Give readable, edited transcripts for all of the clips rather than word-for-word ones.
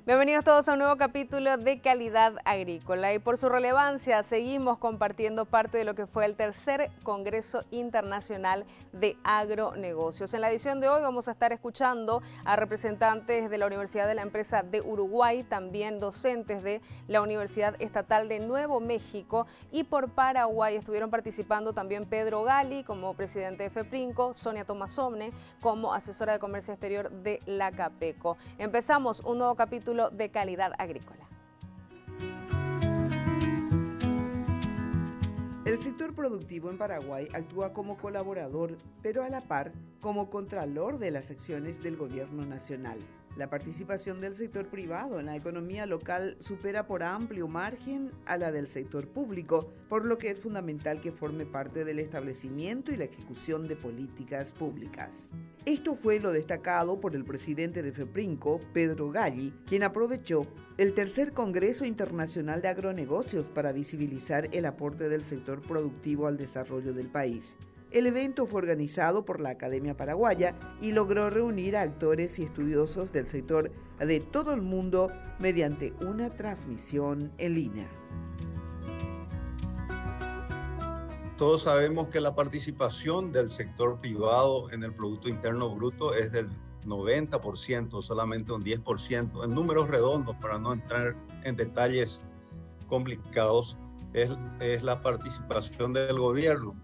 Bienvenidos todos a un nuevo capítulo de Calidad Agrícola y por su relevancia seguimos compartiendo parte de lo que fue el tercer Congreso Internacional de Agronegocios. En la edición de hoy vamos a estar escuchando a representantes de la Universidad de la Empresa de Uruguay, también docentes de la Universidad Estatal de Nuevo México, y por Paraguay estuvieron participando también Pedro Gali como presidente de FEPRINCO, Sonia Tomasomne como asesora de comercio exterior de la CAPECO. Empezamos un nuevo capítulo de Calidad Agrícola. El sector productivo en Paraguay actúa como colaborador, pero a la par como contralor de las secciones del gobierno nacional. La participación del sector privado en la economía local supera por amplio margen a la del sector público, por lo que es fundamental que forme parte del establecimiento y la ejecución de políticas públicas. Esto fue lo destacado por el presidente de FEPRINCO, Pedro Gali, quien aprovechó el tercer Congreso Internacional de Agronegocios para visibilizar el aporte del sector productivo al desarrollo del país. El evento fue organizado por la Academia Paraguaya y logró reunir a actores y estudiosos del sector de todo el mundo mediante una transmisión en línea. Todos sabemos que la participación del sector privado en el Producto Interno Bruto es del 90%, solamente un 10%. En números redondos, para no entrar en detalles complicados, es la participación del gobierno.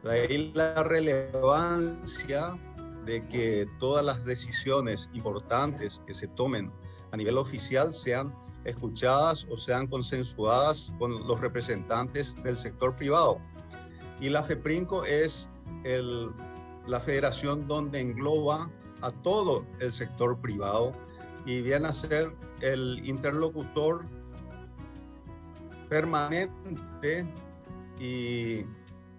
De ahí la relevancia de que todas las decisiones importantes que se tomen a nivel oficial sean escuchadas o sean consensuadas con los representantes del sector privado. Y la FEPRINCO es la federación donde engloba a todo el sector privado y viene a ser el interlocutor permanente y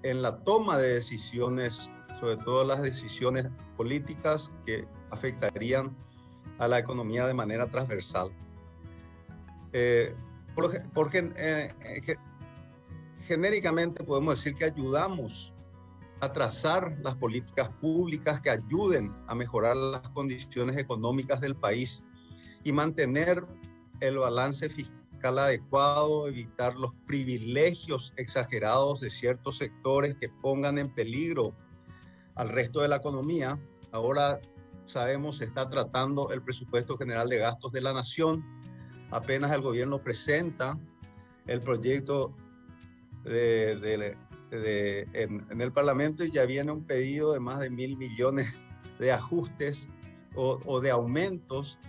en la toma de decisiones, sobre todo las decisiones políticas que afectarían a la economía de manera transversal. Genéricamente podemos decir que ayudamos a trazar las políticas públicas que ayuden a mejorar las condiciones económicas del país y mantener el balance fiscal adecuado, evitar los privilegios exagerados de ciertos sectores que pongan en peligro al resto de la economía. Ahora sabemos se está tratando el presupuesto general de gastos de la nación. Apenas el gobierno presenta el proyecto en el Parlamento y ya viene un pedido de más de 1.000 millones de ajustes o de aumentos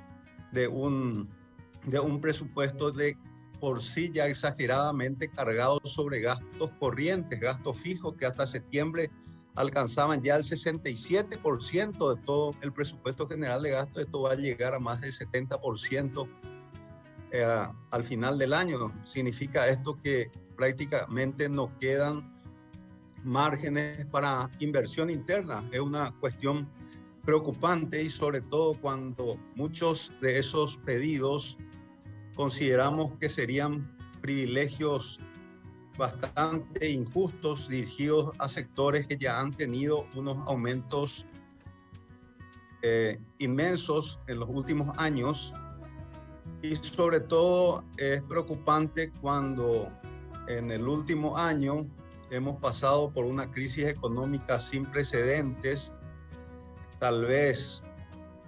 de un presupuesto de por sí ya exageradamente cargado sobre gastos corrientes, gastos fijos que hasta septiembre alcanzaban ya el 67% de todo el presupuesto general de gastos. Esto va a llegar a más del 70% al final del año. Significa esto que prácticamente no quedan márgenes para inversión interna. Es una cuestión preocupante y sobre todo cuando muchos de esos pedidos consideramos que serían privilegios bastante injustos dirigidos a sectores que ya han tenido unos aumentos inmensos en los últimos años. Y sobre todo es preocupante cuando en el último año hemos pasado por una crisis económica sin precedentes. Tal vez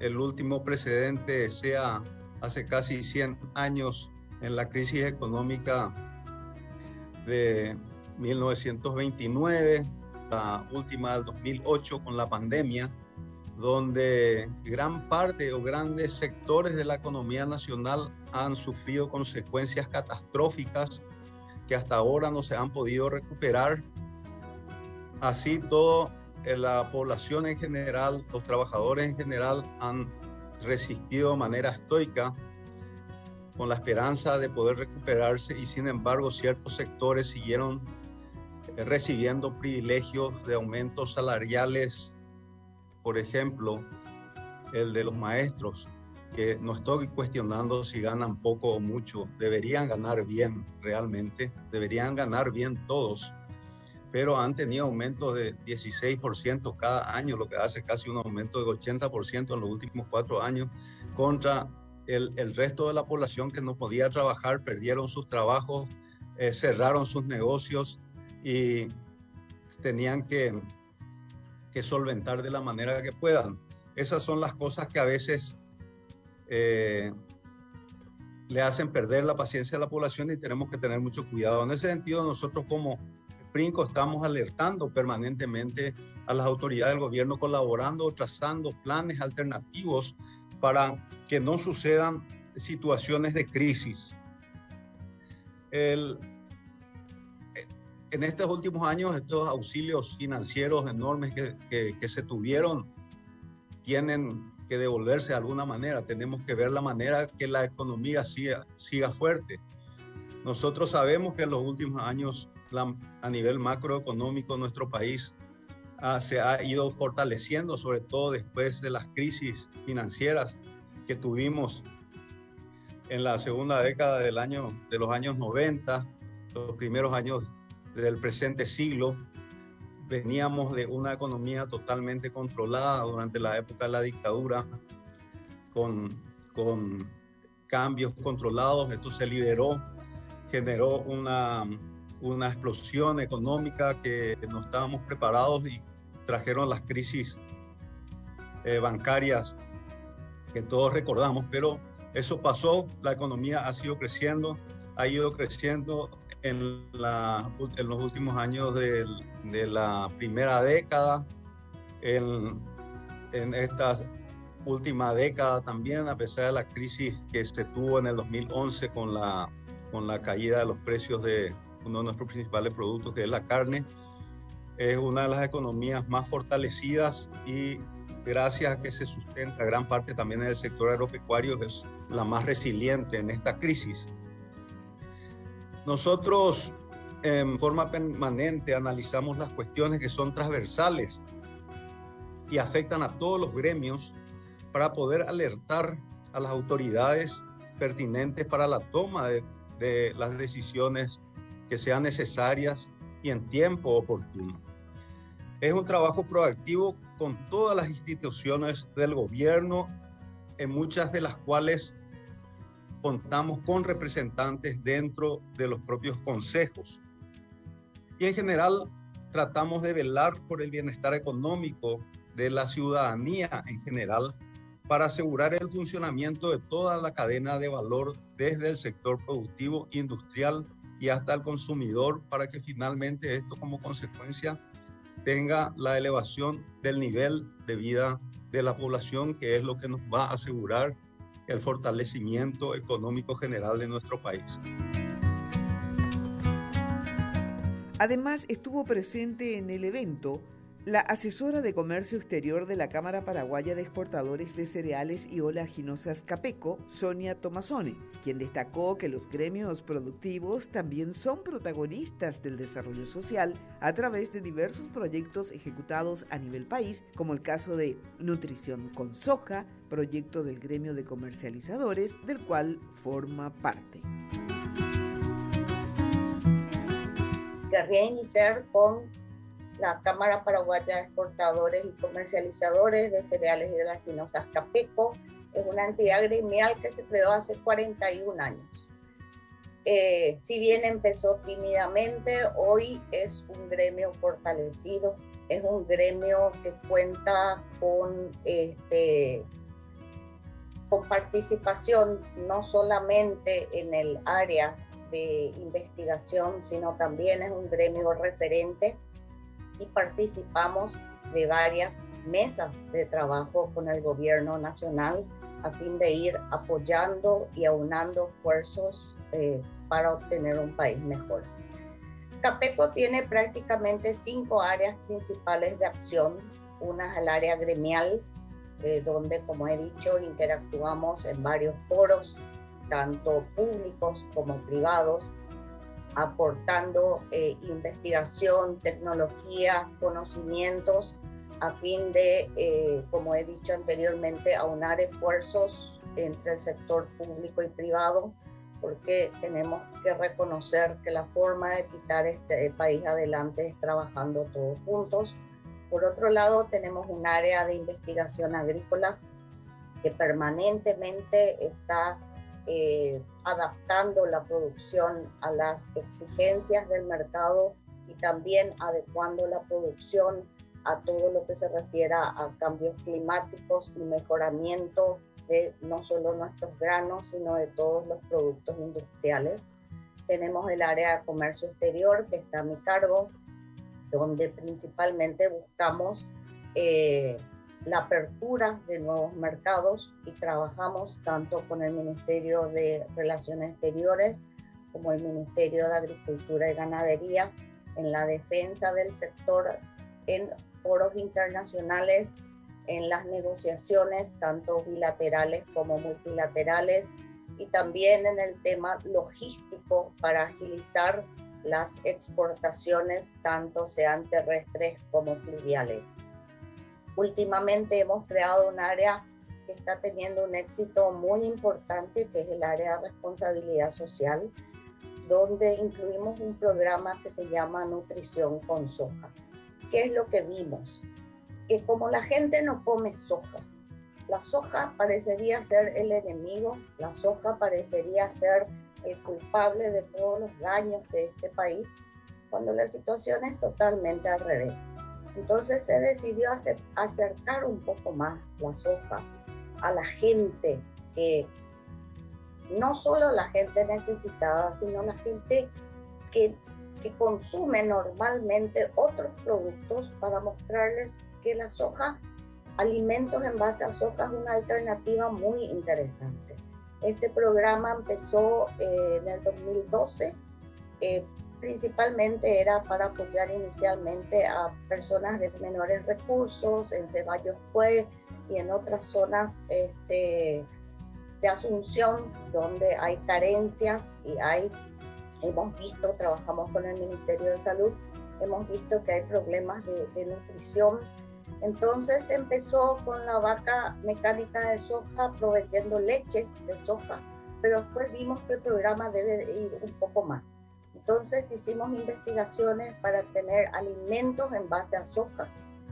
el último precedente sea hace casi 100 años en la crisis económica de 1929, la última del 2008 con la pandemia, donde gran parte o grandes sectores de la economía nacional han sufrido consecuencias catastróficas que hasta ahora no se han podido recuperar. Así toda la población en general, los trabajadores en general han resistido de manera estoica con la esperanza de poder recuperarse y sin embargo ciertos sectores siguieron recibiendo privilegios de aumentos salariales. Por ejemplo, el de los maestros, que no estoy cuestionando si ganan poco o mucho, deberían ganar bien realmente, deberían ganar bien todos, pero han tenido aumentos de 16% cada año, lo que hace casi un aumento de 80% en los últimos 4 años, contra el resto de la población que no podía trabajar perdieron sus trabajos, cerraron sus negocios y tenían que solventar de la manera que puedan. Esas son las cosas que a veces le hacen perder la paciencia a la población y tenemos que tener mucho cuidado. En ese sentido, nosotros como PRINCO estamos alertando permanentemente a las autoridades del gobierno, colaborando, trazando planes alternativos para que no sucedan situaciones de crisis. En estos últimos años, estos auxilios financieros enormes que se tuvieron tienen que devolverse de alguna manera. Tenemos que ver la manera que la economía siga fuerte. Nosotros sabemos que en los últimos años, a nivel macroeconómico, nuestro país se ha ido fortaleciendo, sobre todo después de las crisis financieras que tuvimos en la segunda década de los años 90, los primeros años del presente siglo. Veníamos de una economía totalmente controlada durante la época de la dictadura, con cambios controlados. Esto se liberó, generó una explosión económica que no estábamos preparados y trajeron las crisis bancarias que todos recordamos, pero eso pasó. La economía ha ido creciendo en los últimos años de la primera década, en esta última década también, a pesar de la crisis que se tuvo en el 2011 con la caída de los precios de uno de nuestros principales productos, que es la carne. Es una de las economías más fortalecidas y gracias a que se sustenta gran parte también en el sector agropecuario, es la más resiliente en esta crisis. Nosotros en forma permanente analizamos las cuestiones que son transversales y afectan a todos los gremios para poder alertar a las autoridades pertinentes para la toma de las decisiones que sean necesarias y en tiempo oportuno. Es un trabajo proactivo con todas las instituciones del gobierno, en muchas de las cuales contamos con representantes dentro de los propios consejos. Y en general tratamos de velar por el bienestar económico de la ciudadanía en general para asegurar el funcionamiento de toda la cadena de valor desde el sector productivo, industrial y hasta el consumidor, para que finalmente esto como consecuencia tenga la elevación del nivel de vida de la población, que es lo que nos va a asegurar el fortalecimiento económico general de nuestro país. Además, estuvo presente en el evento la asesora de Comercio Exterior de la Cámara Paraguaya de Exportadores de Cereales y Oleaginosas Capeco, Sonia Tomasone, quien destacó que los gremios productivos también son protagonistas del desarrollo social a través de diversos proyectos ejecutados a nivel país, como el caso de Nutrición con Soja, proyecto del gremio de comercializadores, del cual forma parte. Querría iniciar con la Cámara Paraguaya de Exportadores y Comercializadores de Cereales y Oleaginosas Capeco. Es una entidad gremial que se creó hace 41 años. Si bien empezó tímidamente, hoy es un gremio fortalecido, es un gremio que cuenta con participación no solamente en el área de investigación, sino también es un gremio referente y participamos de varias mesas de trabajo con el gobierno nacional a fin de ir apoyando y aunando esfuerzos para obtener un país mejor. Capeco tiene prácticamente 5 áreas principales de acción. Una es el área gremial, donde, como he dicho, interactuamos en varios foros, tanto públicos como privados, aportando investigación, tecnología, conocimientos, a fin de, como he dicho anteriormente, aunar esfuerzos entre el sector público y privado, porque tenemos que reconocer que la forma de quitar este país adelante es trabajando todos juntos. Por otro lado, tenemos un área de investigación agrícola que permanentemente está adaptando la producción a las exigencias del mercado y también adecuando la producción a todo lo que se refiere a cambios climáticos y mejoramiento de no solo nuestros granos, sino de todos los productos industriales. Tenemos el área de comercio exterior, que está a mi cargo, donde principalmente buscamos la apertura de nuevos mercados y trabajamos tanto con el Ministerio de Relaciones Exteriores como el Ministerio de Agricultura y Ganadería en la defensa del sector en foros internacionales, en las negociaciones tanto bilaterales como multilaterales y también en el tema logístico para agilizar las exportaciones tanto sean terrestres como fluviales. Últimamente hemos creado un área que está teniendo un éxito muy importante, que es el área de responsabilidad social, donde incluimos un programa que se llama Nutrición con Soja. ¿Qué es lo que vimos? Que como la gente no come soja, la soja parecería ser el enemigo, la soja parecería ser el culpable de todos los daños de este país, cuando la situación es totalmente al revés. Entonces se decidió acercar un poco más la soja a la gente, no solo la gente necesitada, sino la gente que consume normalmente otros productos, para mostrarles que la soja, alimentos en base a soja, es una alternativa muy interesante. Este programa empezó en el 2012, principalmente era para apoyar inicialmente a personas de menores recursos en Ceballos Puey y en otras zonas de Asunción donde hay carencias y hemos visto, trabajamos con el Ministerio de Salud, hemos visto que hay problemas de nutrición. Entonces empezó con la vaca mecánica de soja proveyendo leche de soja, pero después vimos que el programa debe ir un poco más. Entonces hicimos investigaciones para tener alimentos en base a soja.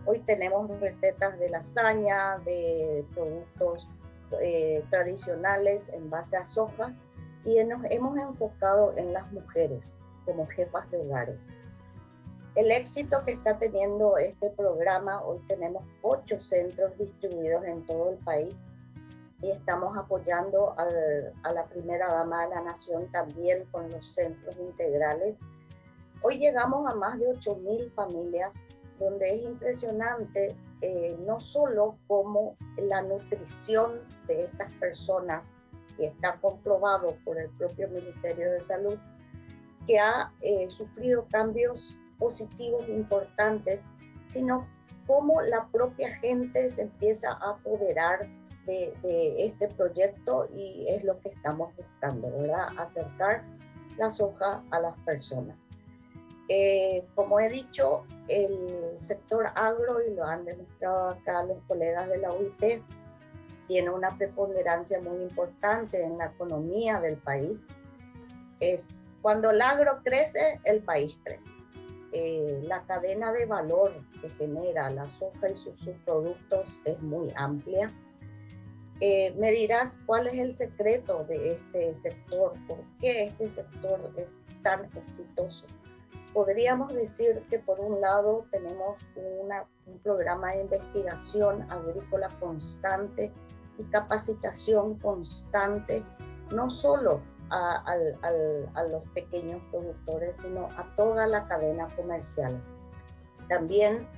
Hoy tenemos recetas de lasaña, de productos tradicionales en base a soja, y nos hemos enfocado en las mujeres como jefas de hogares. El éxito que está teniendo este programa, hoy tenemos 8 centros distribuidos en todo el país y estamos apoyando a la primera dama de la nación también con los centros integrales. Hoy llegamos a más de 8.000 familias, donde es impresionante no solo como la nutrición de estas personas, y está comprobado por el propio Ministerio de Salud, que ha sufrido cambios positivos importantes, sino cómo la propia gente se empieza a apoderar de este proyecto, y es lo que estamos buscando, ¿verdad? Acercar la soja a las personas. Como he dicho, el sector agro, y lo han demostrado acá los colegas de la UIP, tiene una preponderancia muy importante en la economía del país. Cuando el agro crece, el país crece. La cadena de valor que genera la soja y sus subproductos es muy amplia. Me dirás cuál es el secreto de este sector, por qué este sector es tan exitoso. Podríamos decir que por un lado tenemos un programa de investigación agrícola constante y capacitación constante, no solo a los pequeños productores, sino a toda la cadena comercial. También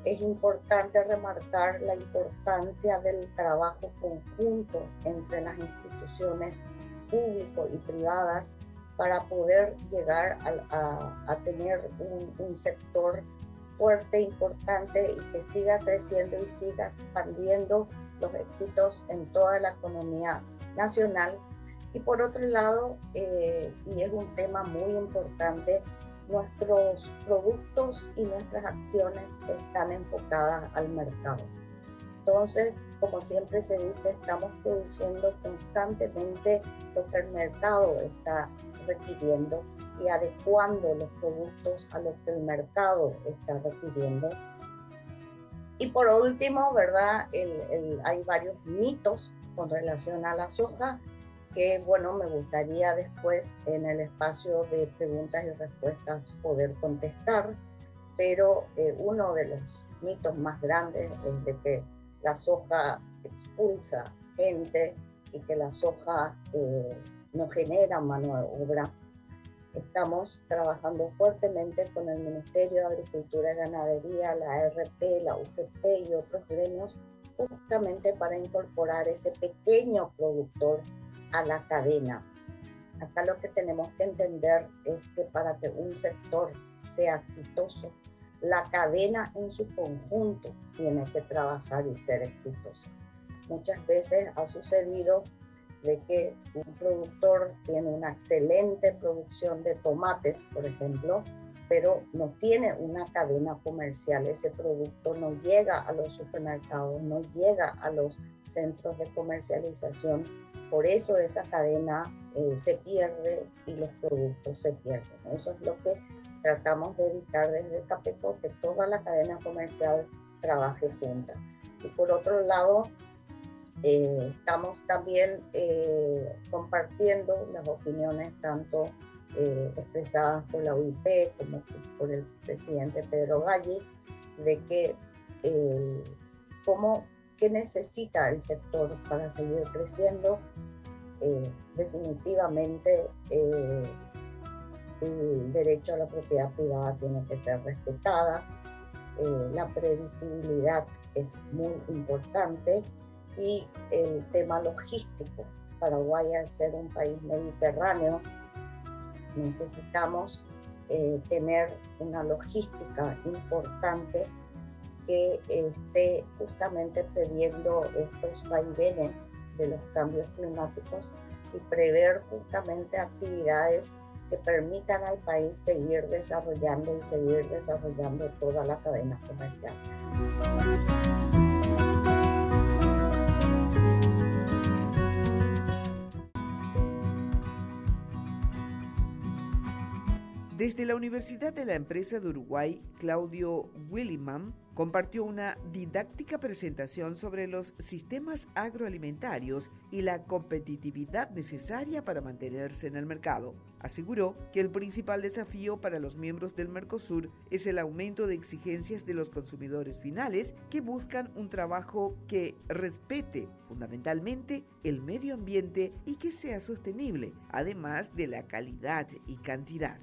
es importante remarcar la importancia del trabajo conjunto entre las instituciones públicas y privadas para poder llegar a tener un sector fuerte, importante, y que siga creciendo y siga expandiendo los éxitos en toda la economía nacional. Y por otro lado, y es un tema muy importante, nuestros productos y nuestras acciones están enfocadas al mercado. Entonces, como siempre se dice, estamos produciendo constantemente lo que el mercado está requiriendo y adecuando los productos a lo que el mercado está requiriendo. Y por último, ¿verdad? Hay varios mitos con relación a la soja que, bueno, me gustaría después en el espacio de preguntas y respuestas poder contestar, pero uno de los mitos más grandes es de que la soja expulsa gente y que la soja no genera mano de obra. Estamos trabajando fuertemente con el Ministerio de Agricultura y Ganadería, la ARP, la UGP y otros gremios, justamente para incorporar ese pequeño productor a la cadena. Acá lo que tenemos que entender es que para que un sector sea exitoso, la cadena en su conjunto tiene que trabajar y ser exitosa. Muchas veces ha sucedido de que un productor tiene una excelente producción de tomates, por ejemplo, pero no tiene una cadena comercial. Ese producto no llega a los supermercados, no llega a los centros de comercialización. Por eso esa cadena se pierde y los productos se pierden. Eso es lo que tratamos de evitar desde el CAPECO, que toda la cadena comercial trabaje junta. Y por otro lado, estamos también compartiendo las opiniones tanto expresadas por la UIP como por el presidente Pedro Galli, de que qué necesita el sector para seguir creciendo. Definitivamente el derecho a la propiedad privada tiene que ser respetada, la previsibilidad es muy importante y el tema logístico. Paraguay, al ser un país mediterráneo, necesitamos tener una logística importante que esté justamente previendo estos vaivenes de los cambios climáticos y prever justamente actividades que permitan al país seguir desarrollando toda la cadena comercial. Desde la Universidad de la Empresa de Uruguay, Claudio Williman compartió una didáctica presentación sobre los sistemas agroalimentarios y la competitividad necesaria para mantenerse en el mercado. Aseguró que el principal desafío para los miembros del Mercosur es el aumento de exigencias de los consumidores finales que buscan un trabajo que respete fundamentalmente el medio ambiente y que sea sostenible, además de la calidad y cantidad.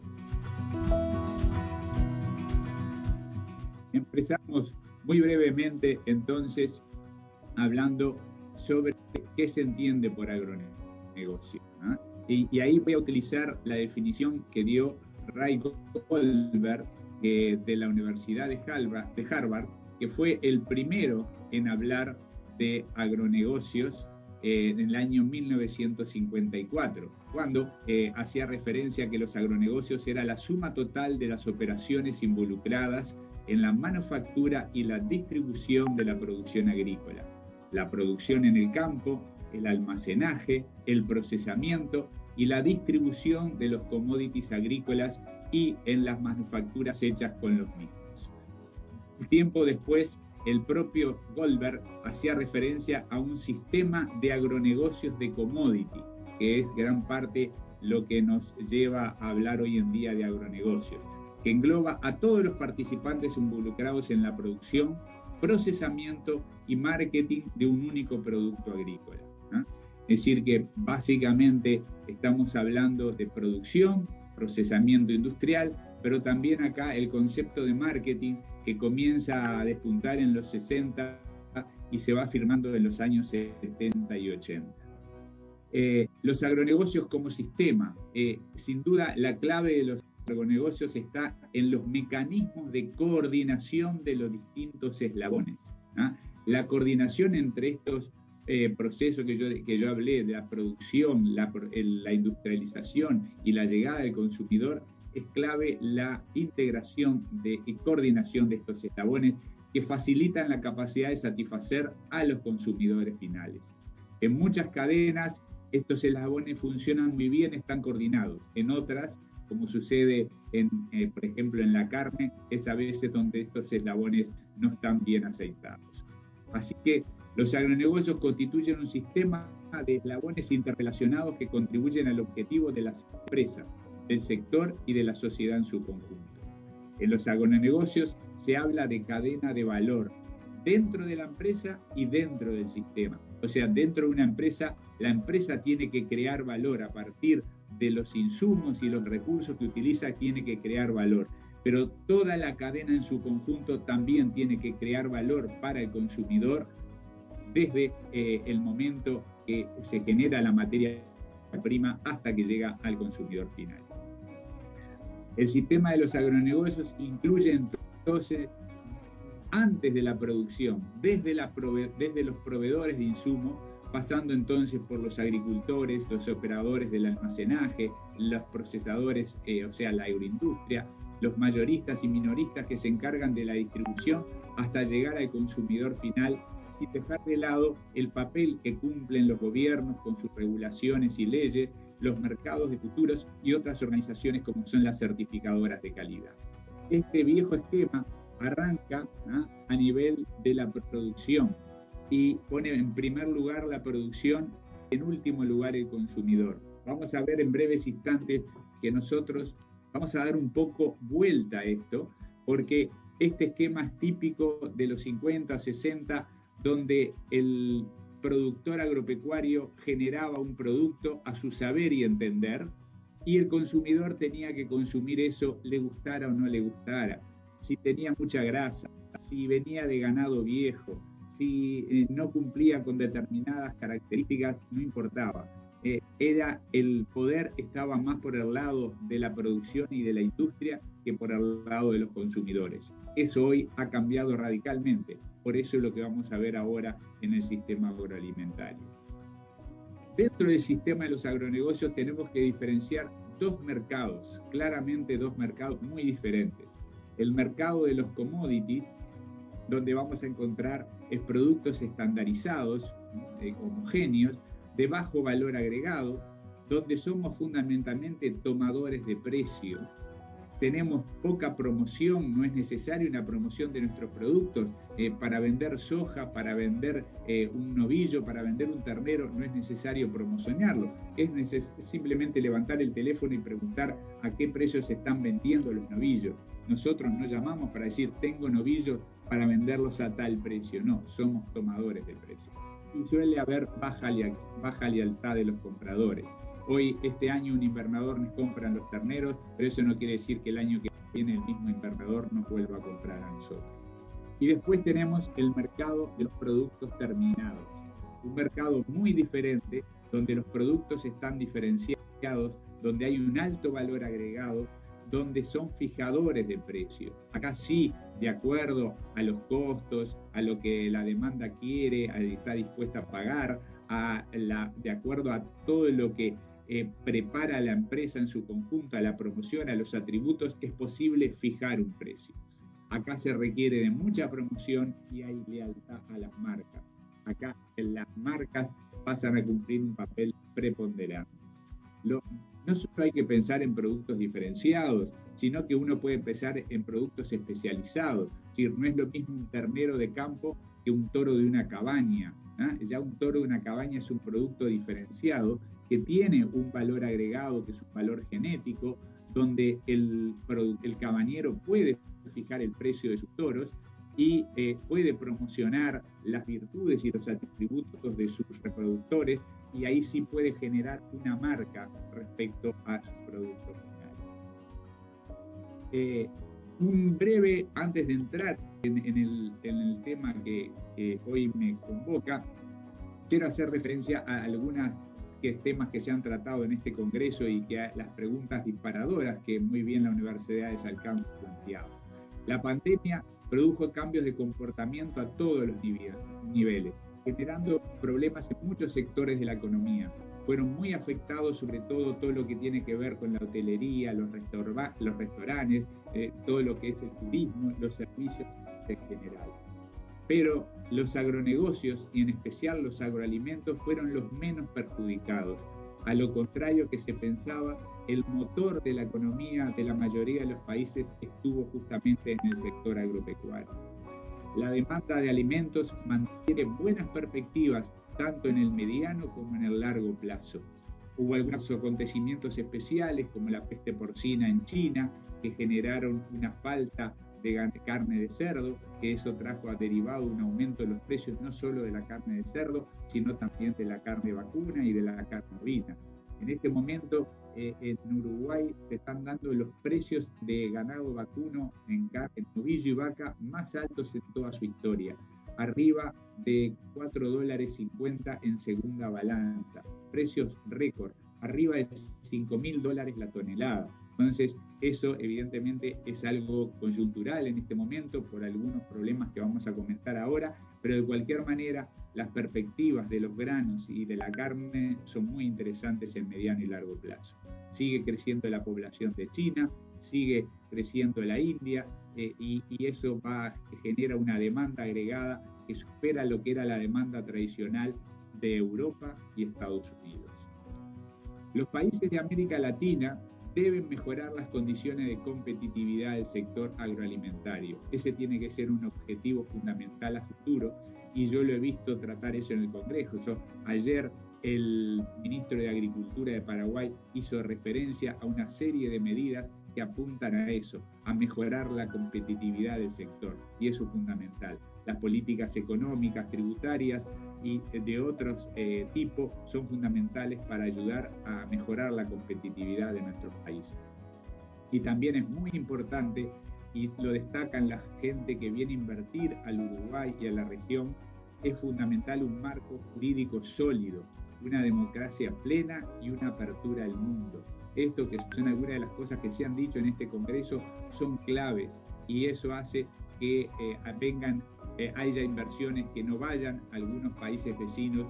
Empezamos muy brevemente entonces hablando sobre qué se entiende por agronegocio, ¿no? Y ahí voy a utilizar la definición que dio Ray Goldberg de la Universidad de Harvard, que fue el primero en hablar de agronegocios en el año 1954, cuando hacía referencia a que los agronegocios era la suma total de las operaciones involucradas en la manufactura y la distribución de la producción agrícola, la producción en el campo, el almacenaje, el procesamiento y la distribución de los commodities agrícolas y en las manufacturas hechas con los mismos. Un tiempo después, el propio Goldberg hacía referencia a un sistema de agronegocios de commodity, que es gran parte lo que nos lleva a hablar hoy en día de agronegocios, que engloba a todos los participantes involucrados en la producción, procesamiento y marketing de un único producto agrícola, ¿no? Es decir, que básicamente estamos hablando de producción, procesamiento industrial, pero también acá el concepto de marketing que comienza a despuntar en los 60 y se va firmando en los años 70 y 80. Los agronegocios como sistema, sin duda la clave de los agronegocios está en los mecanismos de coordinación de los distintos eslabones, ¿no? La coordinación entre estos procesos que yo hablé, de la producción, la industrialización y la llegada del consumidor, es clave la integración y coordinación de estos eslabones que facilitan la capacidad de satisfacer a los consumidores finales. En muchas cadenas estos eslabones funcionan muy bien, están coordinados. En otras, como sucede, por ejemplo, en la carne, es a veces donde estos eslabones no están bien aceitados. Así que los agronegocios constituyen un sistema de eslabones interrelacionados que contribuyen al objetivo de las empresas, del sector y de la sociedad en su conjunto. En los agronegocios se habla de cadena de valor dentro de la empresa y dentro del sistema. O sea, dentro de una empresa, la empresa tiene que crear valor a partir de los insumos y los recursos que utiliza, tiene que crear valor. Pero toda la cadena en su conjunto también tiene que crear valor para el consumidor desde el momento que se genera la materia prima hasta que llega al consumidor final. El sistema de los agronegocios incluye entonces, antes de la producción, desde los proveedores de insumos, pasando entonces por los agricultores, los operadores del almacenaje, los procesadores, o sea, la agroindustria, los mayoristas y minoristas que se encargan de la distribución, hasta llegar al consumidor final, sin dejar de lado el papel que cumplen los gobiernos con sus regulaciones y leyes, los mercados de futuros y otras organizaciones como son las certificadoras de calidad. Este viejo esquema arranca a nivel de la producción y pone en primer lugar la producción, en último lugar el consumidor. Vamos a ver en breves instantes que nosotros vamos a dar un poco vuelta a esto, porque este esquema es típico de los 50, 60, donde el productor agropecuario generaba un producto a su saber y entender, y el consumidor tenía que consumir eso, le gustara o no le gustara, si tenía mucha grasa, si venía de ganado viejo, si no cumplía con determinadas características, no importaba. El poder estaba más por el lado de la producción y de la industria que por el lado de los consumidores. Eso hoy ha cambiado radicalmente. Por eso es lo que vamos a ver ahora en el sistema agroalimentario. Dentro del sistema de los agronegocios tenemos que diferenciar dos mercados, claramente dos mercados muy diferentes. El mercado de los commodities, donde vamos a encontrar productos estandarizados, homogéneos, de bajo valor agregado, donde somos fundamentalmente tomadores de precio. Tenemos poca promoción, no es necesaria una promoción de nuestros productos. Para vender soja, para vender un novillo, para vender un ternero, no es necesario promocionarlo. Es simplemente levantar el teléfono y preguntar a qué precio se están vendiendo los novillos. Nosotros no llamamos para decir, tengo novillos para venderlos a tal precio. No, somos tomadores de precio. Y suele haber baja lealtad de los compradores. Hoy, este año, un invernador nos compra los terneros, pero eso no quiere decir que el año que viene el mismo invernador nos vuelva a comprar a nosotros. Y después tenemos el mercado de los productos terminados. Un mercado muy diferente, donde los productos están diferenciados, donde hay un alto valor agregado, donde son fijadores de precio. Acá sí, de acuerdo a los costos, a lo que la demanda quiere, está dispuesta a pagar, de acuerdo a todo lo que prepara la empresa en su conjunto, a la promoción, a los atributos, es posible fijar un precio. Acá se requiere de mucha promoción y hay lealtad a las marcas. Acá las marcas pasan a cumplir un papel preponderante. No solo hay que pensar en productos diferenciados, sino que uno puede pensar en productos especializados. Es decir, no es lo mismo un ternero de campo que un toro de una cabaña. Ya un toro de una cabaña es un producto diferenciado que tiene un valor agregado, que es un valor genético, donde el cabañero puede fijar el precio de sus toros y puede promocionar las virtudes y los atributos de sus reproductores, y ahí sí puede generar una marca respecto a su producto final. Un breve, antes de entrar en el tema que hoy me convoca, quiero hacer referencia a algunos temas que se han tratado en este congreso y que las preguntas disparadoras que muy bien la Universidad de Salcán ha planteado. La pandemia produjo cambios de comportamiento a todos los niveles, generando problemas en muchos sectores de la economía. Fueron muy afectados sobre todo lo que tiene que ver con la hotelería, los restaurantes, todo lo que es el turismo, los servicios en general. Pero los agronegocios, y en especial los agroalimentos, fueron los menos perjudicados. A lo contrario que se pensaba, el motor de la economía de la mayoría de los países estuvo justamente en el sector agropecuario. La demanda de alimentos mantiene buenas perspectivas tanto en el mediano como en el largo plazo. Hubo algunos acontecimientos especiales como la peste porcina en China que generaron una falta de carne de cerdo, que eso trajo a derivado un aumento de los precios no solo de la carne de cerdo, sino también de la carne vacuna y de la carne ovina. En este momento en Uruguay se están dando los precios de ganado vacuno en novillo y vaca más altos en toda su historia, arriba de $4.50 en segunda balanza, precios récord, arriba de $5.000 la tonelada. Entonces, eso evidentemente es algo coyuntural en este momento por algunos problemas que vamos a comentar ahora, pero de cualquier manera las perspectivas de los granos y de la carne son muy interesantes en mediano y largo plazo. Sigue creciendo la población de China, sigue creciendo la India y eso genera una demanda agregada que supera lo que era la demanda tradicional de Europa y Estados Unidos. Los países de América Latina deben mejorar las condiciones de competitividad del sector agroalimentario. Ese tiene que ser un objetivo fundamental a futuro y yo lo he visto tratar eso en el Congreso. Ayer el ministro de Agricultura de Paraguay hizo referencia a una serie de medidas que apuntan a eso, a mejorar la competitividad del sector, y eso es fundamental. Las políticas económicas, tributarias y de otros tipos son fundamentales para ayudar a mejorar la competitividad de nuestros países. Y también es muy importante, y lo destacan la gente que viene a invertir al Uruguay y a la región, es fundamental un marco jurídico sólido, una democracia plena y una apertura al mundo. Esto, que son algunas de las cosas que se han dicho en este Congreso, son claves, y eso hace que haya inversiones que no vayan a algunos países vecinos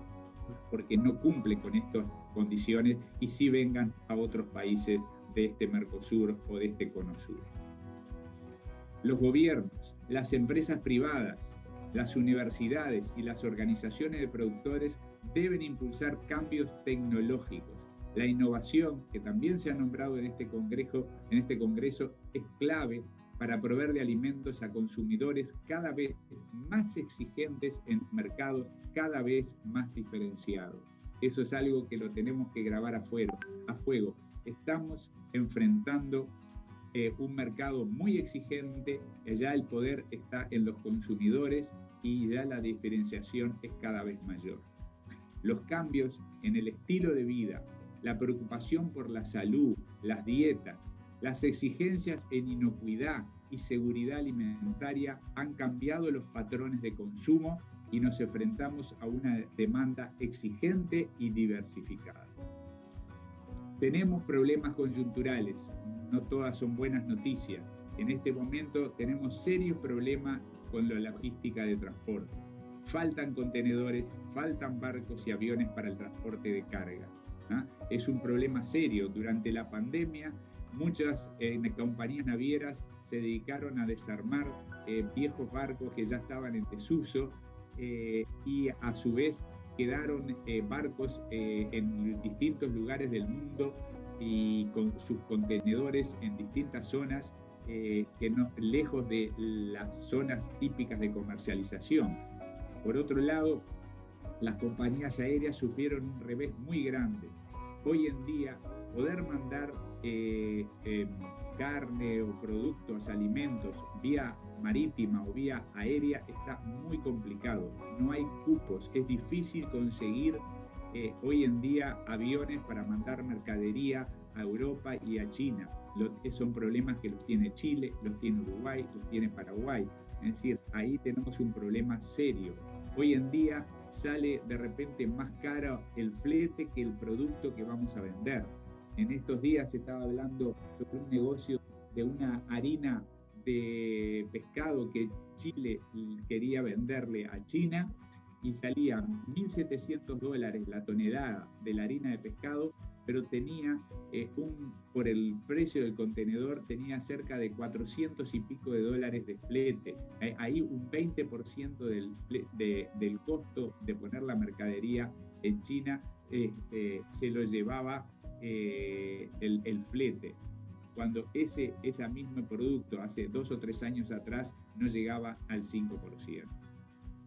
porque no cumplen con estas condiciones y sí vengan a otros países de este Mercosur o de este Cono Sur. Los gobiernos, las empresas privadas, las universidades y las organizaciones de productores deben impulsar cambios tecnológicos. La innovación, que también se ha nombrado en este Congreso, es clave para proveer de alimentos a consumidores cada vez más exigentes en mercados cada vez más diferenciados. Eso es algo que lo tenemos que grabar a fuego. Estamos enfrentando un mercado muy exigente, ya el poder está en los consumidores y ya la diferenciación es cada vez mayor. Los cambios en el estilo de vida, la preocupación por la salud, las dietas, las exigencias en inocuidad y seguridad alimentaria han cambiado los patrones de consumo y nos enfrentamos a una demanda exigente y diversificada. Tenemos problemas coyunturales, no todas son buenas noticias. En este momento tenemos serios problemas con la logística de transporte. Faltan contenedores, faltan barcos y aviones para el transporte de carga. Es un problema serio. Durante la pandemia, muchas compañías navieras se dedicaron a desarmar viejos barcos que ya estaban en desuso y a su vez quedaron barcos en distintos lugares del mundo y con sus contenedores en distintas zonas lejos de las zonas típicas de comercialización. Por otro lado, las compañías aéreas sufrieron un revés muy grande. Hoy en día, poder mandar carne o productos, alimentos, vía marítima o vía aérea está muy complicado. No hay cupos, es difícil conseguir hoy en día aviones para mandar mercadería a Europa y a China. Son problemas que los tiene Chile, los tiene Uruguay, los tiene Paraguay. Es decir, ahí tenemos un problema serio. Hoy en día sale de repente más caro el flete que el producto que vamos a vender. En estos días se estaba hablando sobre un negocio de una harina de pescado que Chile quería venderle a China y salía $1.700 la tonelada de la harina de pescado pero tenía por el precio del contenedor, tenía cerca de 400 y pico de dólares de flete. Ahí un 20% del costo de poner la mercadería en China se lo llevaba el flete, cuando ese mismo producto hace 2 o 3 años atrás no llegaba al 5%.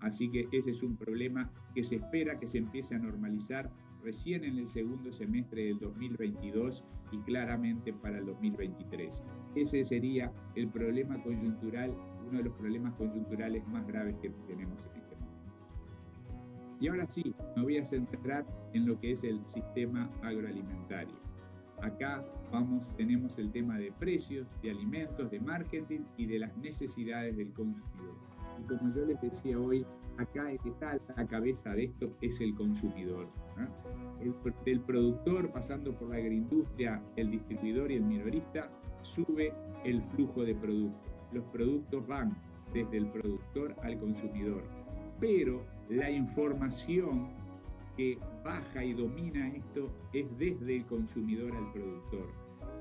Así que ese es un problema que se espera que se empiece a normalizar recién en el segundo semestre del 2022 y claramente para el 2023. Ese sería el problema coyuntural, uno de los problemas coyunturales más graves que tenemos en este momento. Y ahora sí, me voy a centrar en lo que es el sistema agroalimentario. Acá tenemos el tema de precios, de alimentos, de marketing y de las necesidades del consumidor. Y como yo les decía hoy, acá el que está a la cabeza de esto es el consumidor, ¿no? Del productor, pasando por la agroindustria, el distribuidor y el minorista, sube el flujo de productos. Los productos van desde el productor al consumidor, pero la información que baja y domina esto es desde el consumidor al productor.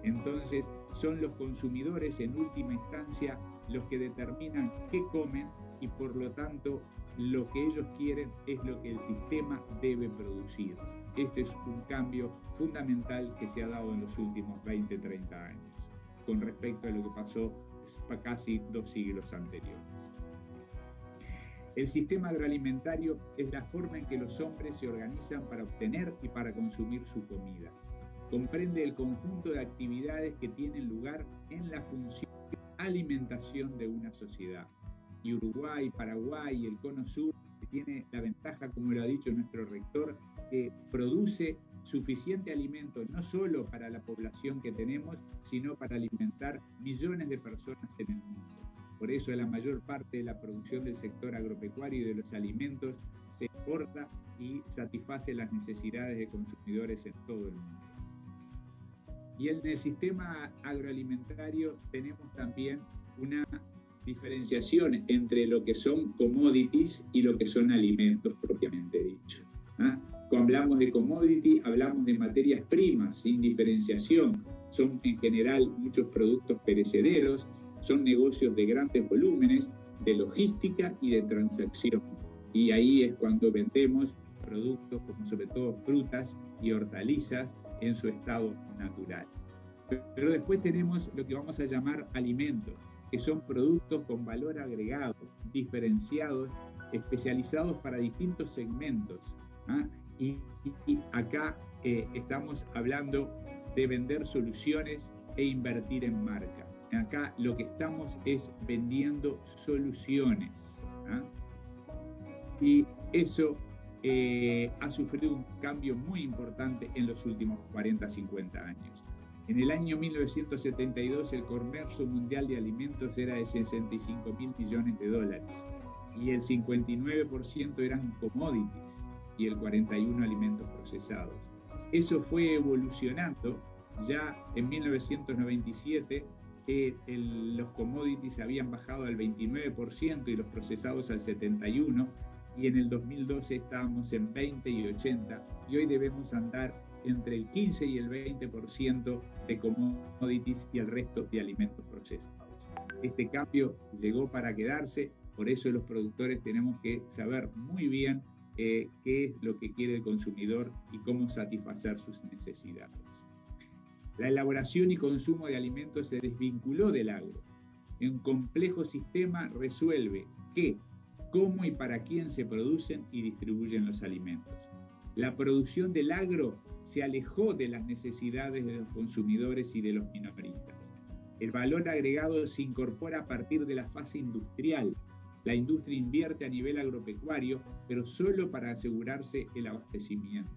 Entonces, son los consumidores en última instancia los que determinan qué comen y por lo tanto lo que ellos quieren es lo que el sistema debe producir. Este es un cambio fundamental que se ha dado en los últimos 20, 30 años con respecto a lo que pasó casi 2 siglos anteriores. El sistema agroalimentario es la forma en que los hombres se organizan para obtener y para consumir su comida. Comprende el conjunto de actividades que tienen lugar en la función de alimentación de una sociedad. Y Uruguay, Paraguay y el Cono Sur tiene la ventaja, como lo ha dicho nuestro rector, que produce suficiente alimento no solo para la población que tenemos, sino para alimentar millones de personas en el mundo. Por eso la mayor parte de la producción del sector agropecuario y de los alimentos se exporta y satisface las necesidades de consumidores en todo el mundo. Y en el sistema agroalimentario tenemos también una diferenciación entre lo que son commodities y lo que son alimentos propiamente dicho. Cuando hablamos de commodity, hablamos de materias primas sin diferenciación. Son en general muchos productos perecederos, son negocios de grandes volúmenes, de logística y de transacción. Y ahí es cuando vendemos productos como sobre todo frutas y hortalizas en su estado natural. Pero después tenemos lo que vamos a llamar alimentos, que son productos con valor agregado, diferenciados, especializados para distintos segmentos. Y acá estamos hablando de vender soluciones e invertir en marcas. Acá lo que estamos es vendiendo soluciones. Y eso ha sufrido un cambio muy importante en los últimos 40, 50 años. En el año 1972 el comercio mundial de alimentos era de 65.000 millones de dólares y el 59% eran commodities y el 41% alimentos procesados. Eso fue evolucionando. Ya en 1997 los commodities habían bajado al 29% y los procesados al 71%, y en el 2012 estábamos en 20 y 80, y hoy debemos andar entre el 15 y el 20% de commodities y el resto de alimentos procesados. Este cambio llegó para quedarse, por eso los productores tenemos que saber muy bien qué es lo que quiere el consumidor y cómo satisfacer sus necesidades. La elaboración y consumo de alimentos se desvinculó del agro. Un complejo sistema resuelve qué, cómo y para quién se producen y distribuyen los alimentos. La producción del agro se alejó de las necesidades de los consumidores y de los minoristas. El valor agregado se incorpora a partir de la fase industrial. La industria invierte a nivel agropecuario, pero solo para asegurarse el abastecimiento.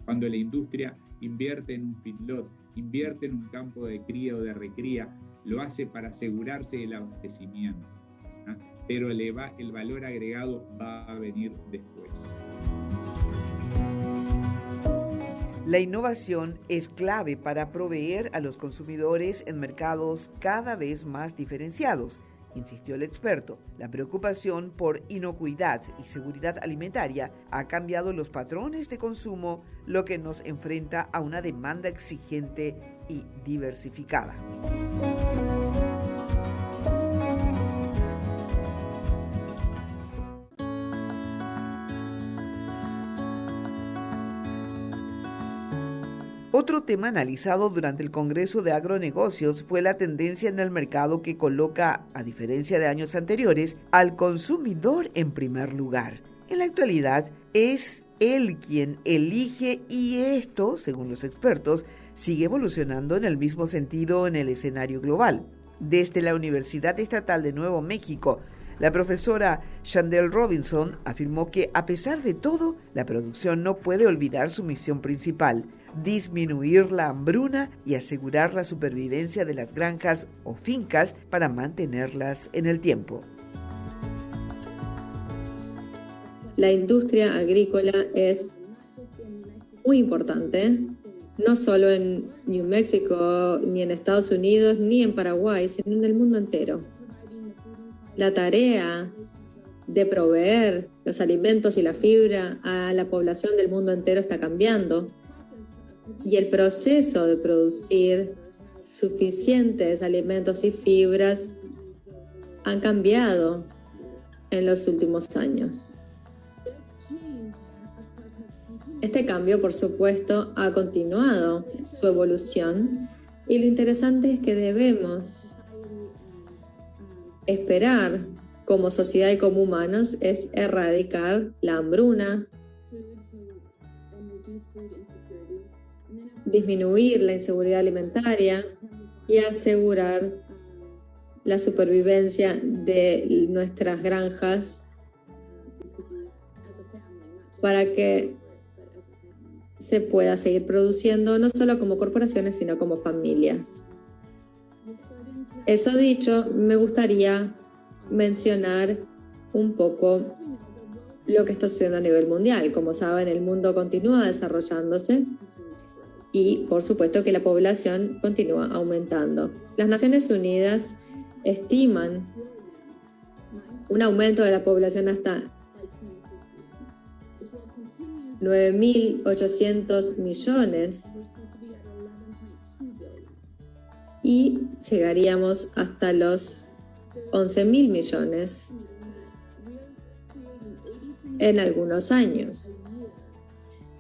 Cuando la industria invierte en un feedlot, invierte en un campo de cría o de recría, lo hace para asegurarse el abastecimiento. Pero el valor agregado va a venir después. La innovación es clave para proveer a los consumidores en mercados cada vez más diferenciados insistió el experto. La preocupación por inocuidad y seguridad alimentaria ha cambiado los patrones de consumo, lo que nos enfrenta a una demanda exigente y diversificada. Otro tema analizado durante el Congreso de Agronegocios fue la tendencia en el mercado que coloca, a diferencia de años anteriores, al consumidor en primer lugar. En la actualidad es él quien elige y esto, según los expertos, sigue evolucionando en el mismo sentido en el escenario global. Desde la Universidad Estatal de Nuevo México, la profesora Chandel Robinson afirmó que, a pesar de todo, la producción no puede olvidar su misión principal: disminuir la hambruna y asegurar la supervivencia de las granjas o fincas para mantenerlas en el tiempo. La industria agrícola es muy importante, no solo en New Mexico, ni en Estados Unidos, ni en Paraguay, sino en el mundo entero. La tarea de proveer los alimentos y la fibra a la población del mundo entero está cambiando. Y el proceso de producir suficientes alimentos y fibras han cambiado en los últimos años. Este cambio, por supuesto, ha continuado su evolución y lo interesante es que debemos esperar como sociedad y como humanos es erradicar la hambruna, disminuir la inseguridad alimentaria y asegurar la supervivencia de nuestras granjas para que se pueda seguir produciendo no solo como corporaciones, sino como familias. Eso dicho, me gustaría mencionar un poco lo que está sucediendo a nivel mundial. Como saben, el mundo continúa desarrollándose y, por supuesto, que la población continúa aumentando. Las Naciones Unidas estiman un aumento de la población hasta 9.800 millones y llegaríamos hasta los 11.000 millones en algunos años.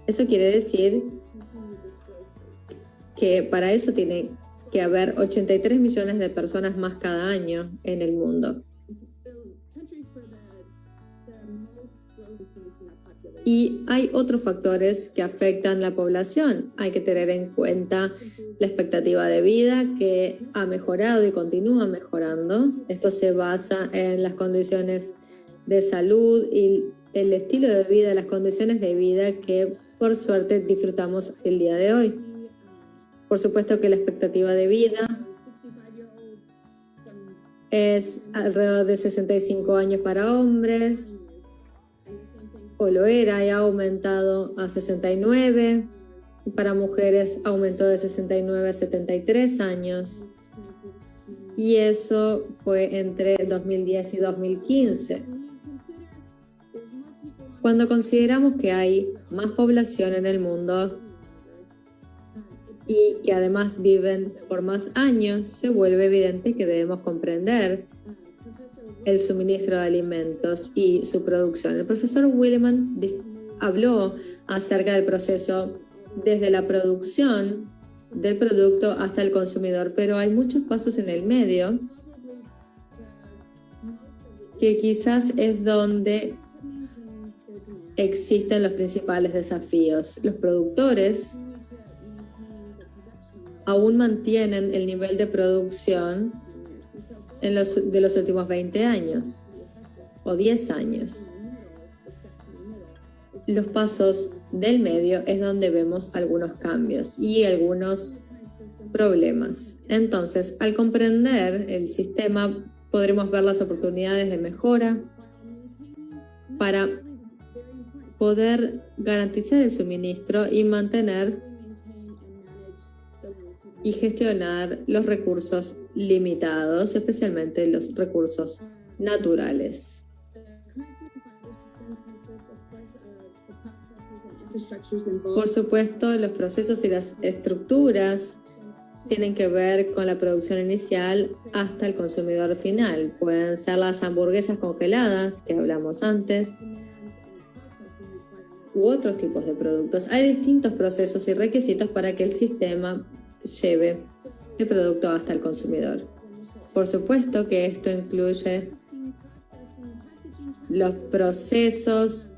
Eso quiere decir que para eso tiene que haber 83 millones de personas más cada año en el mundo. Y hay otros factores que afectan la población. Hay que tener en cuenta la expectativa de vida que ha mejorado y continúa mejorando. Esto se basa en las condiciones de salud y el estilo de vida, las condiciones de vida que por suerte disfrutamos el día de hoy. Por supuesto que la expectativa de vida es alrededor de 65 años para hombres, o lo era y ha aumentado a 69. Para mujeres aumentó de 69 a 73 años. Y eso fue entre 2010 y 2015. Cuando consideramos que hay más población en el mundo y que además viven por más años, se vuelve evidente que debemos comprender el suministro de alimentos y su producción. El profesor Willeman habló acerca del proceso desde la producción del producto hasta el consumidor, pero hay muchos pasos en el medio que quizás es donde existen los principales desafíos. Los productores aún mantienen el nivel de producción de los últimos 20 años o 10 años. Los pasos del medio es donde vemos algunos cambios y algunos problemas. Entonces, al comprender el sistema, podremos ver las oportunidades de mejora para poder garantizar el suministro y mantener y gestionar los recursos limitados, especialmente los recursos naturales. Por supuesto, los procesos y las estructuras tienen que ver con la producción inicial hasta el consumidor final. Pueden ser las hamburguesas congeladas, que hablamos antes, u otros tipos de productos. Hay distintos procesos y requisitos para que el sistema lleve el producto hasta el consumidor. Por supuesto que esto incluye los procesos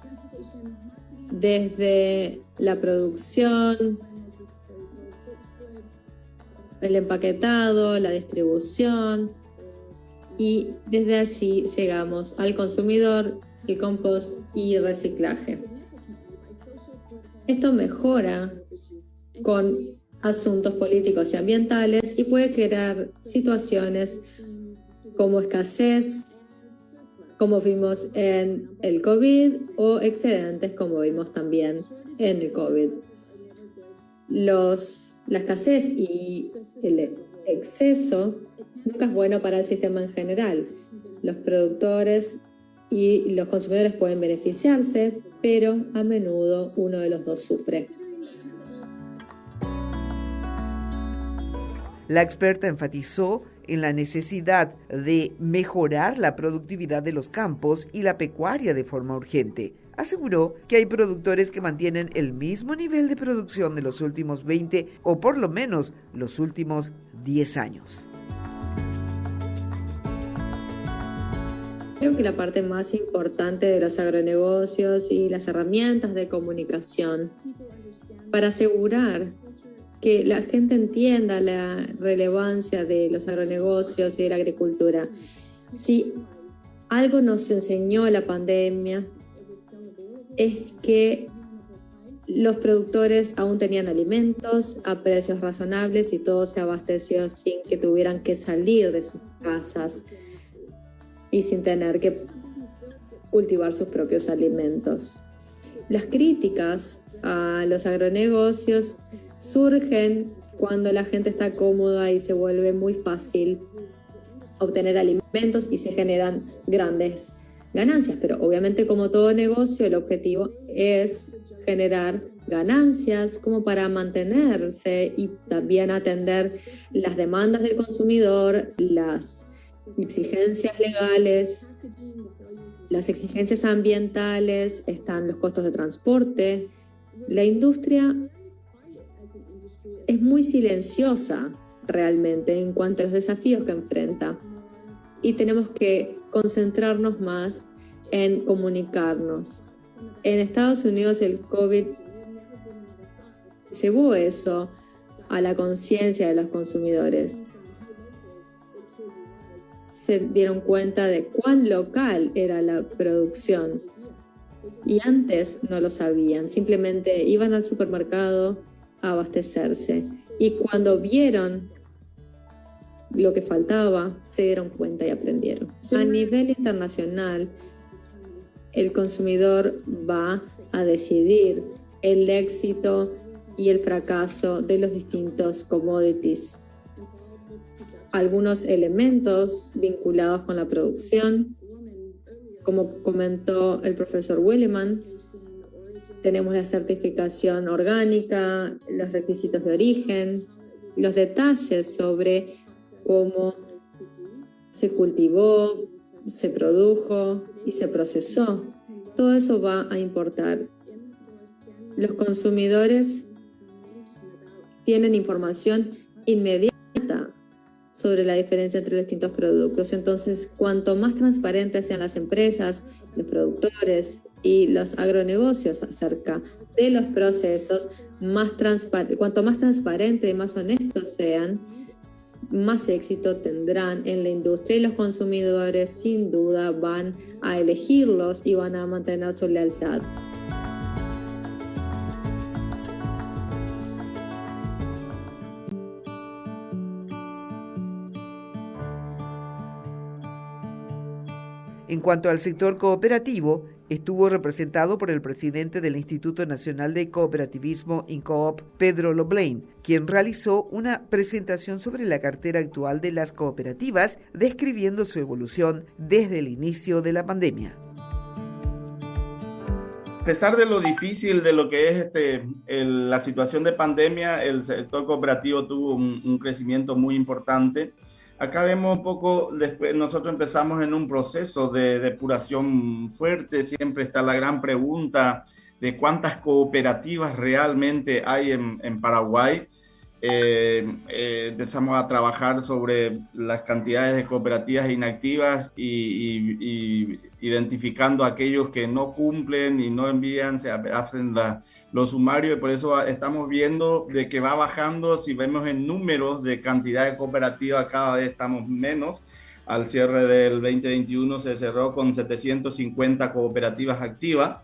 desde la producción, el empaquetado, la distribución, y desde allí llegamos al consumidor, el compost y reciclaje. Esto mejora con asuntos políticos y ambientales y puede crear situaciones como escasez, como vimos en el COVID, o excedentes, como vimos también en el COVID. La escasez y el exceso nunca es bueno para el sistema en general. Los productores y los consumidores pueden beneficiarse, pero a menudo uno de los dos sufre. La experta enfatizó en la necesidad de mejorar la productividad de los campos y la pecuaria de forma urgente. Aseguró que hay productores que mantienen el mismo nivel de producción de los últimos 20 o por lo menos los últimos 10 años. Creo que la parte más importante de los agronegocios y las herramientas de comunicación para asegurar que la gente entienda la relevancia de los agronegocios y de la agricultura. Si algo nos enseñó la pandemia, es que los productores aún tenían alimentos a precios razonables y todo se abasteció sin que tuvieran que salir de sus casas y sin tener que cultivar sus propios alimentos. Las críticas a los agronegocios surgen cuando la gente está cómoda y se vuelve muy fácil obtener alimentos y se generan grandes ganancias, pero obviamente, como todo negocio, el objetivo es generar ganancias como para mantenerse y también atender las demandas del consumidor, las exigencias legales, las exigencias ambientales, están los costos de transporte. La industria es muy silenciosa realmente en cuanto a los desafíos que enfrenta, y tenemos que concentrarnos más en comunicarnos. En Estados Unidos el COVID llevó eso a la conciencia de los consumidores. Se dieron cuenta de cuán local era la producción y antes no lo sabían, simplemente iban al supermercado a abastecerse, y cuando vieron lo que faltaba, se dieron cuenta y aprendieron. A nivel internacional, el consumidor va a decidir el éxito y el fracaso de los distintos commodities. Algunos elementos vinculados con la producción, como comentó el profesor Willeman, tenemos la certificación orgánica, los requisitos de origen, los detalles sobre cómo se cultivó, se produjo y se procesó. Todo eso va a importar. Los consumidores tienen información inmediata sobre la diferencia entre los distintos productos. Entonces, cuanto más transparentes sean las empresas, los productores y los agronegocios acerca de los procesos, cuanto más transparentes y más honestos sean, más éxito tendrán en la industria, y los consumidores sin duda van a elegirlos y van a mantener su lealtad. En cuanto al sector cooperativo, estuvo representado por el presidente del Instituto Nacional de Cooperativismo, INCOOP, Pedro Loblain, quien realizó una presentación sobre la cartera actual de las cooperativas, describiendo su evolución desde el inicio de la pandemia. A pesar de lo difícil de lo que es la situación de pandemia, el sector cooperativo tuvo un crecimiento muy importante. Acá vemos un poco, después nosotros empezamos en un proceso de depuración fuerte. Siempre está la gran pregunta de cuántas cooperativas realmente hay en Paraguay. Empezamos a trabajar sobre las cantidades de cooperativas inactivas y identificando aquellos que no cumplen y no envían, se hacen los sumarios, y por eso estamos viendo de que va bajando. Si vemos en números de cantidad de cooperativas, cada vez estamos menos. Al cierre del 2021 se cerró con 750 cooperativas activas.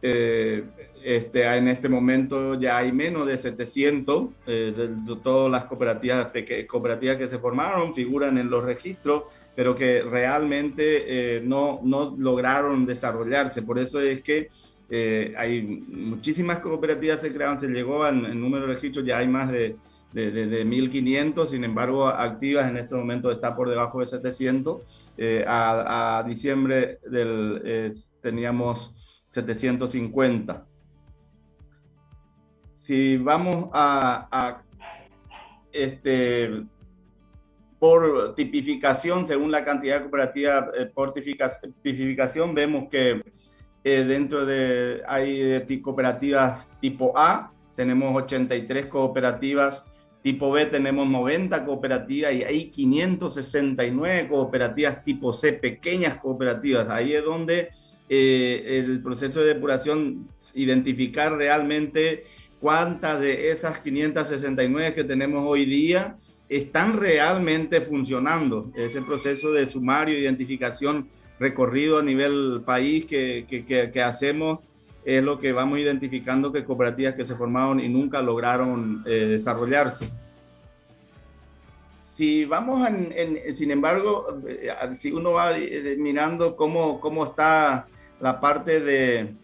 En este momento ya hay menos de 700 de todas las cooperativas que se formaron, figuran en los registros, pero que realmente no lograron desarrollarse. Por eso es que hay muchísimas cooperativas se crearon, se llegó al número de registros, ya hay más de 1.500, sin embargo activas en este momento está por debajo de 700. A diciembre teníamos 750. Si vamos por tipificación, según la cantidad de cooperativas por tipificación, vemos que hay cooperativas tipo A, tenemos 83 cooperativas, tipo B tenemos 90 cooperativas y hay 569 cooperativas tipo C, pequeñas cooperativas. Ahí es donde el proceso de depuración, identificar realmente cuántas de esas 569 que tenemos hoy día están realmente funcionando. Ese proceso de sumario, identificación, recorrido a nivel país que hacemos, es lo que vamos identificando que cooperativas que se formaron y nunca lograron desarrollarse. Si vamos, sin embargo, si uno va mirando cómo está la parte de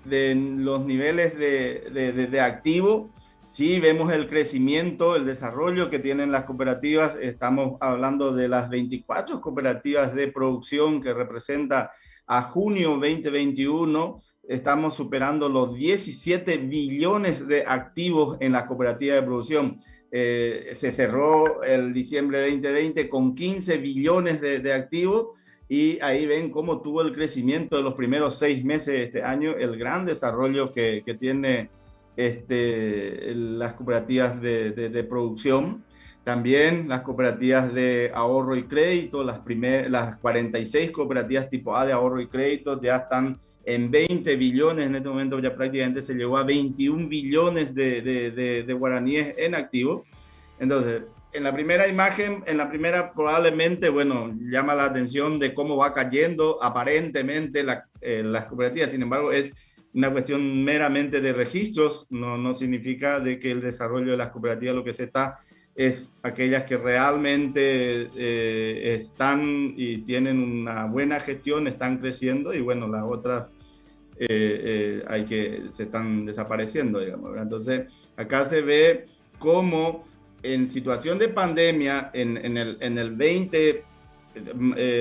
los niveles de activo, sí vemos el crecimiento, el desarrollo que tienen las cooperativas. Estamos hablando de las 24 cooperativas de producción que representa a junio 2021. Estamos superando los 17 billones de activos en las cooperativas de producción. Se cerró el diciembre de 2020 con 15 billones de activos. Y ahí ven cómo tuvo el crecimiento de los primeros 6 meses de este año, el gran desarrollo que tiene las cooperativas de producción. También las cooperativas de ahorro y crédito, las 46 cooperativas tipo A de ahorro y crédito ya están en 20 billones. En este momento ya prácticamente se llegó a 21 billones de guaraníes en activo. Entonces, en la primera imagen, probablemente, llama la atención de cómo va cayendo aparentemente las cooperativas. Sin embargo, es una cuestión meramente de registros, no significa de que el desarrollo de las cooperativas lo que se está es aquellas que realmente están y tienen una buena gestión, están creciendo, y las otras se están desapareciendo, digamos. Entonces, acá se ve cómo en situación de pandemia, en el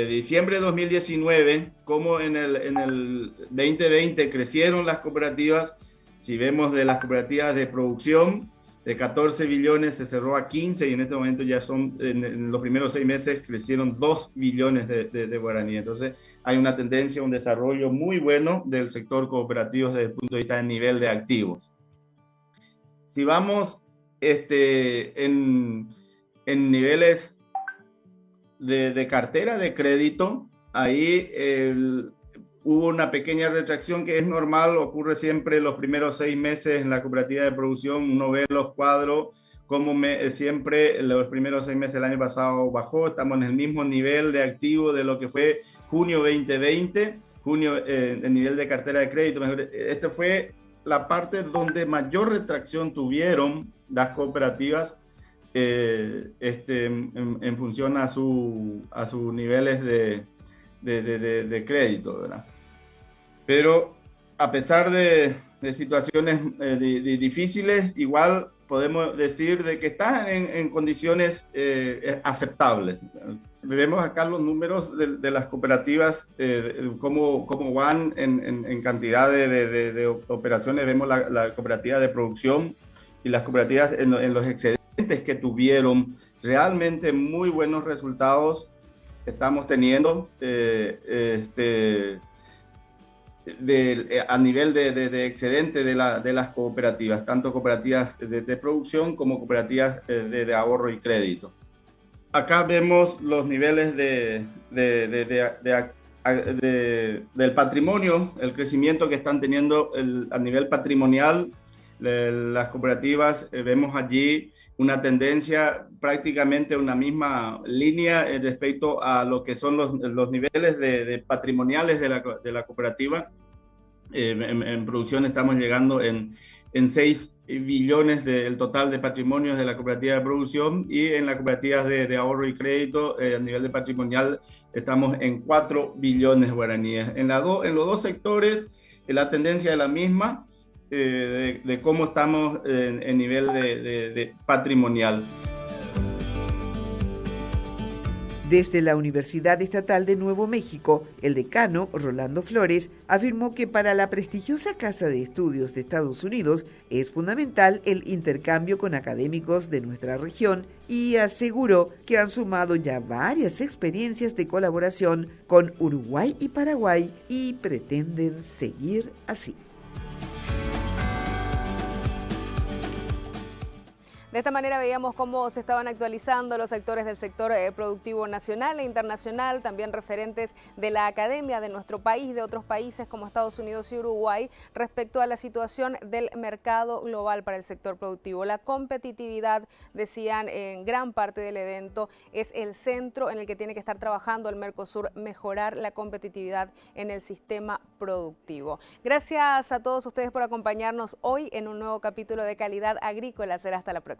diciembre de 2019, como en el 2020 crecieron las cooperativas. Si vemos de las cooperativas de producción, de 14 billones se cerró a 15, y en este momento ya son, en los primeros 6 meses, crecieron 2 billones de guaraní. Entonces hay una tendencia, un desarrollo muy bueno del sector cooperativo desde el punto de vista del nivel de activos. Si vamos en niveles de cartera de crédito, ahí hubo una pequeña retracción que es normal, ocurre siempre los primeros 6 meses en la cooperativa de producción. Uno ve los cuadros, como siempre los primeros 6 meses del año pasado bajó, estamos en el mismo nivel de activo de lo que fue junio 2020, el nivel de cartera de crédito. Este fue la parte donde mayor retracción tuvieron las cooperativas en función a sus niveles de crédito, ¿verdad? Pero a pesar de situaciones difíciles, igual podemos decir de que están en condiciones aceptables. Vemos acá los números de las cooperativas, cómo van en cantidad de operaciones. Vemos la cooperativa de producción y las cooperativas en los excedentes que tuvieron realmente muy buenos resultados. Estamos teniendo a nivel de excedente de las cooperativas, tanto cooperativas de producción como cooperativas de ahorro y crédito. Acá vemos los niveles del patrimonio, el crecimiento que están teniendo a nivel patrimonial. Las cooperativas, vemos allí una tendencia, prácticamente una misma línea respecto a lo que son los niveles patrimoniales de la cooperativa. En producción estamos llegando en 6 billones del total de patrimonios de la cooperativa de producción, y en las cooperativas de ahorro y crédito a nivel de patrimonial estamos en 4 billones guaraníes. En los dos sectores la tendencia es la misma, de cómo estamos en nivel de patrimonial. Desde la Universidad Estatal de Nuevo México, el decano, Rolando Flores, afirmó que para la prestigiosa Casa de Estudios de Estados Unidos es fundamental el intercambio con académicos de nuestra región, y aseguró que han sumado ya varias experiencias de colaboración con Uruguay y Paraguay y pretenden seguir así. De esta manera veíamos cómo se estaban actualizando los sectores del sector productivo nacional e internacional, también referentes de la academia de nuestro país, de otros países como Estados Unidos y Uruguay, respecto a la situación del mercado global para el sector productivo. La competitividad, decían en gran parte del evento, es el centro en el que tiene que estar trabajando el Mercosur, mejorar la competitividad en el sistema productivo. Gracias a todos ustedes por acompañarnos hoy en un nuevo capítulo de Calidad Agrícola. Será hasta la próxima.